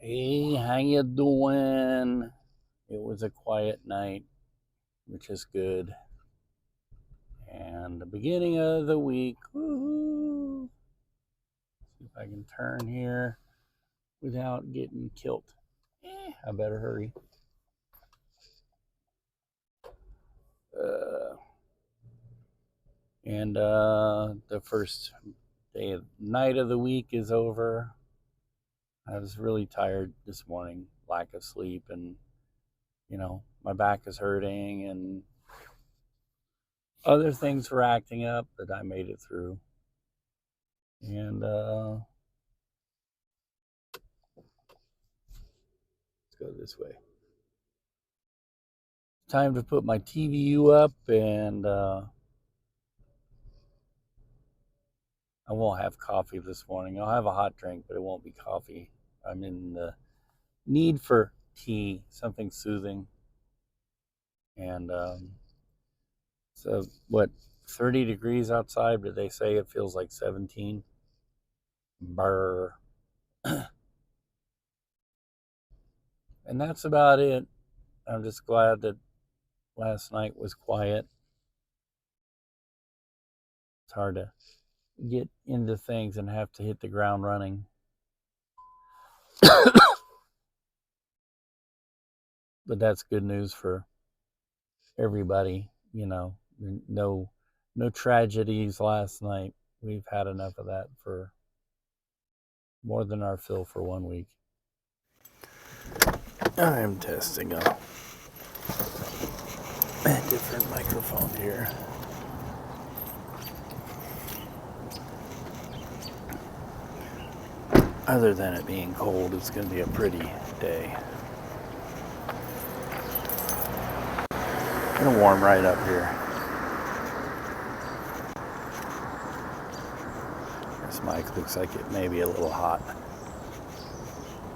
Hey, how you doing? It was a quiet night, which is good. And the beginning of the week. Woohoo! See if I can turn here without getting killed. I better hurry. Uh, and the first night of the week is over. I was really tired this morning, lack of sleep, and my back is hurting, and other things were acting up, but I made it through. And let's go this way. Time to put my TVU up, and I won't have coffee this morning. I'll have a hot drink, but it won't be coffee. I'm in the need for tea, something soothing. And so, what, 30 degrees outside, but they say it feels like 17. Brr. And that's about it. I'm just glad that last night was quiet. It's hard to get into things and have to hit the ground running. But that's good news for everybody. No tragedies last night. We've had enough of that for more than our fill for 1 week. I'm testing a different microphone here. Other than it being cold, it's going to be a pretty day. Gonna warm right up here. This mic looks like it may be a little hot.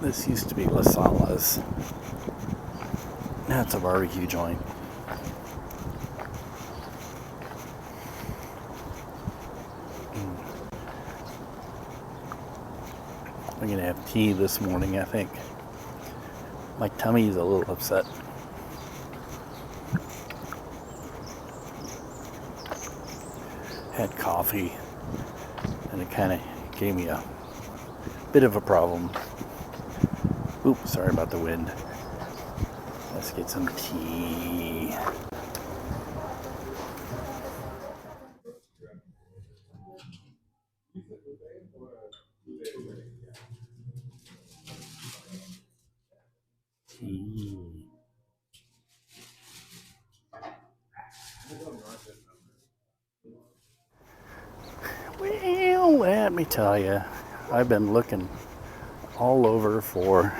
This used to be La Sala's. Now it's a barbecue joint. I'm gonna have tea this morning, I think. My tummy's a little upset. Had coffee, and it kind of gave me a bit of a problem. Oops, sorry about the wind. Let's get some tea. Tea. Well, let me tell you, I've been looking all over for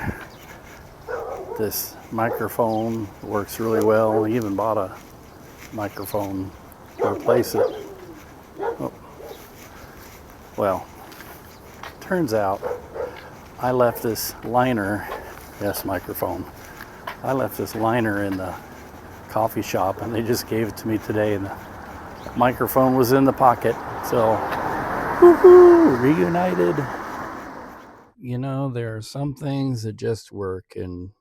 this microphone. It works really well. I even bought a microphone to replace it. Oh. Well, turns out I left this liner, yes, microphone. I left this liner in the coffee shop, and they just gave it to me today, and the microphone was in the pocket. So, woohoo, reunited. There are some things that just work, and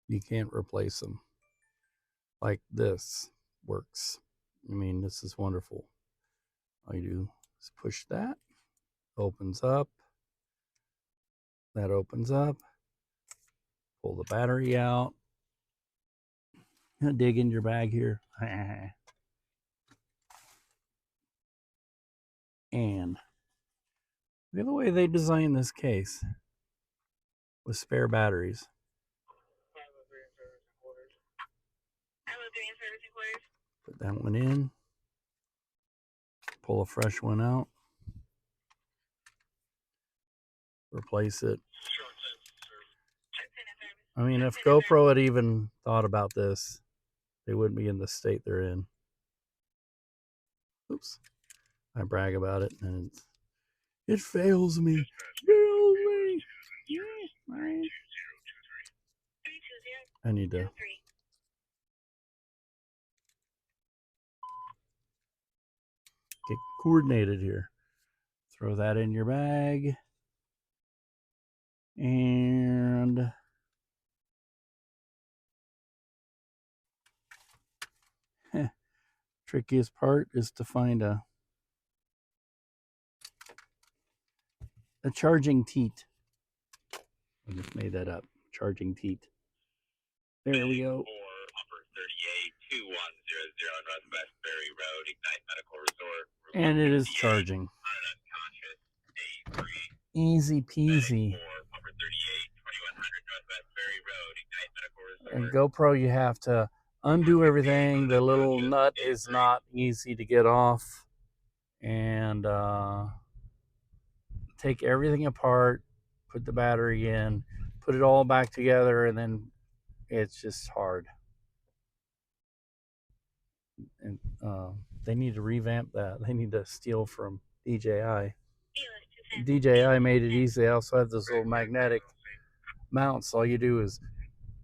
you can't replace them. Like this works. I mean, this is wonderful. All you do is push that, opens up, that opens up, pull the battery out, dig in your bag here, and look at the way they designed this case with spare batteries. Put that one in, pull a fresh one out, replace it. I mean, if GoPro had even thought about this, they wouldn't be in the state they're in. Oops. I brag about it, and it fails me. Fails me. Yeah, right. I need to get coordinated here. Throw that in your bag. And trickiest part is to find a charging teat. I just made that up. Charging teat. There we go. And it is charging. Easy peasy. And GoPro, you have to undo everything. The little nut is not easy to get off. And take everything apart, put the battery in, put it all back together, and then it's just hard. And they need to revamp that. They need to steal from DJI. DJI made it easy. They also have those little magnetic mounts. All you do is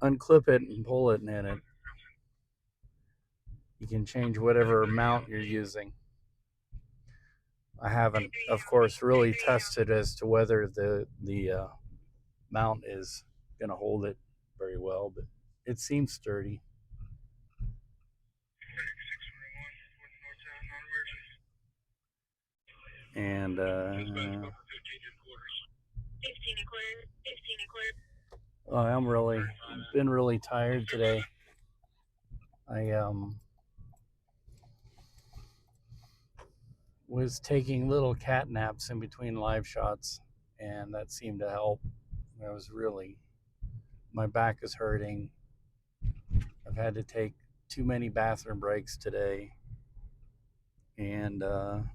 unclip it and pull it, and you can change whatever mount you're using. I haven't, of course, really tested as to whether the mount is going to hold it very well, but it seems sturdy. And I'm been really tired today. I was taking little cat naps in between live shots, and that seemed to help. My back is hurting. I've had to take too many bathroom breaks today, and I'm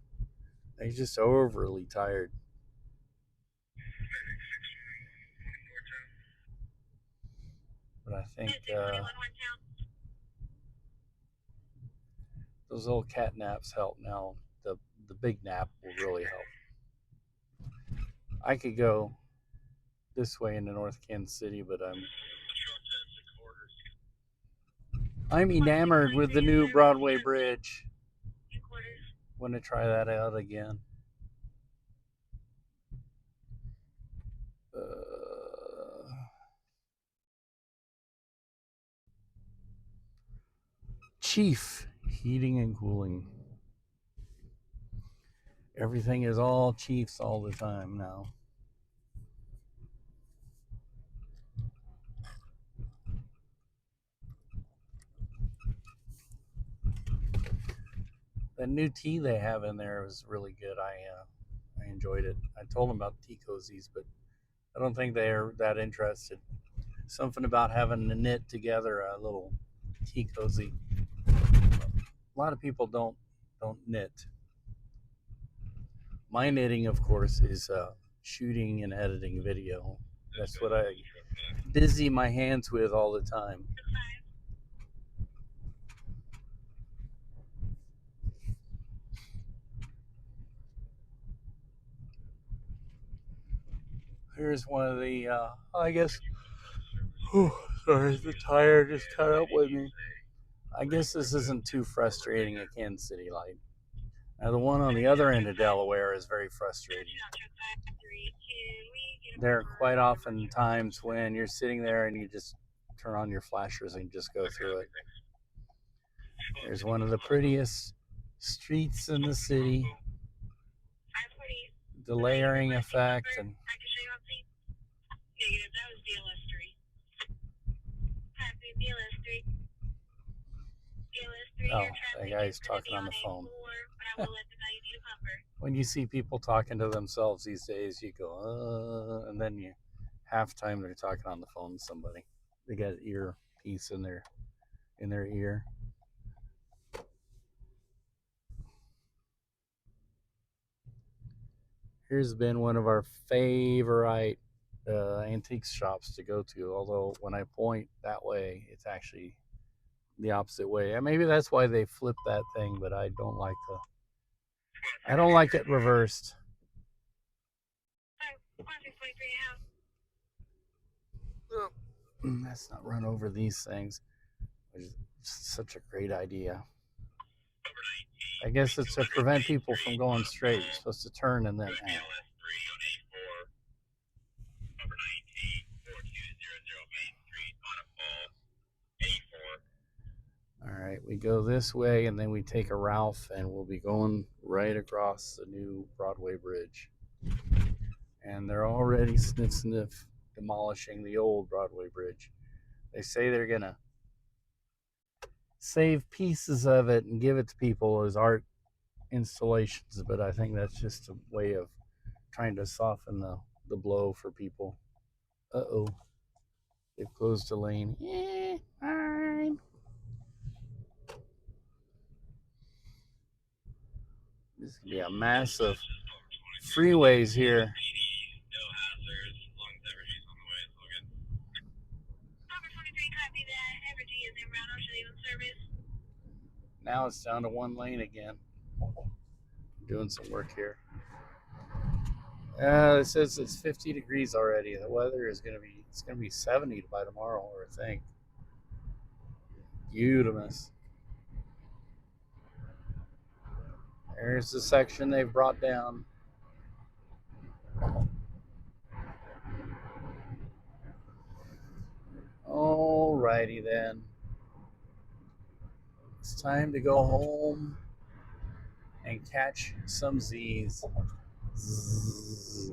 just overly tired. But I think those little cat naps help now. The big nap will really help. I could go this way into North Kansas City, but I'm enamored with the new Broadway bridge. Want to try that out again. Chief heating and cooling. Everything is all Chiefs all the time now. The new tea they have in there was really good. I enjoyed it. I told them about tea cozies, but I don't think they're that interested. Something about having to knit together a little tea cozy. A lot of people don't knit. My knitting, of course, is shooting and editing video. That's what I busy my hands with all the time. Here's one of the, I guess, sorry, the tire just caught up with me. I guess this isn't too frustrating at Kansas City Light. Now, the one on the other end of Delaware is very frustrating. There are quite often times when you're sitting there and you just turn on your flashers and just go through it. There's one of the prettiest streets in the city. The layering effect and oh, that guy's talking on the phone. When you see people talking to themselves these days, you go, and then half time they're talking on the phone to somebody. They got an earpiece in their ear. Here's been one of our favorite antique shops to go to. Although when I point that way, it's actually the opposite way. And maybe that's why they flipped that thing, but I don't like it reversed. Let's not run over these things. It's such a great idea. I guess it's to prevent people from going straight. You're supposed to turn and then. we go this way and then we take a Ralph and we'll be going right across the new Broadway Bridge. And they're already sniff demolishing the old Broadway Bridge. They say they're going to save pieces of it and give it to people as art installations, but I think that's just a way of trying to soften the blow for people. Uh-oh. They've closed a lane. Fine. This is going to be a massive freeways here. Now it's down to one lane again. Doing some work here. It says it's 50 degrees already. The weather is going to be 70 by tomorrow, I think. Beautiful. There's the section they've brought down. Alrighty then. It's time to go home and catch some Z's. Zzz.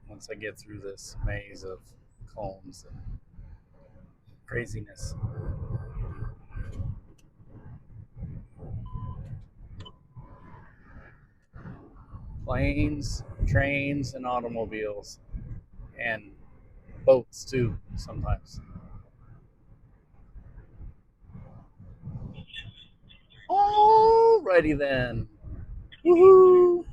Once I get through this maze of cones and craziness. Planes, trains, and automobiles. And boats too, sometimes. Alrighty then. Woohoo!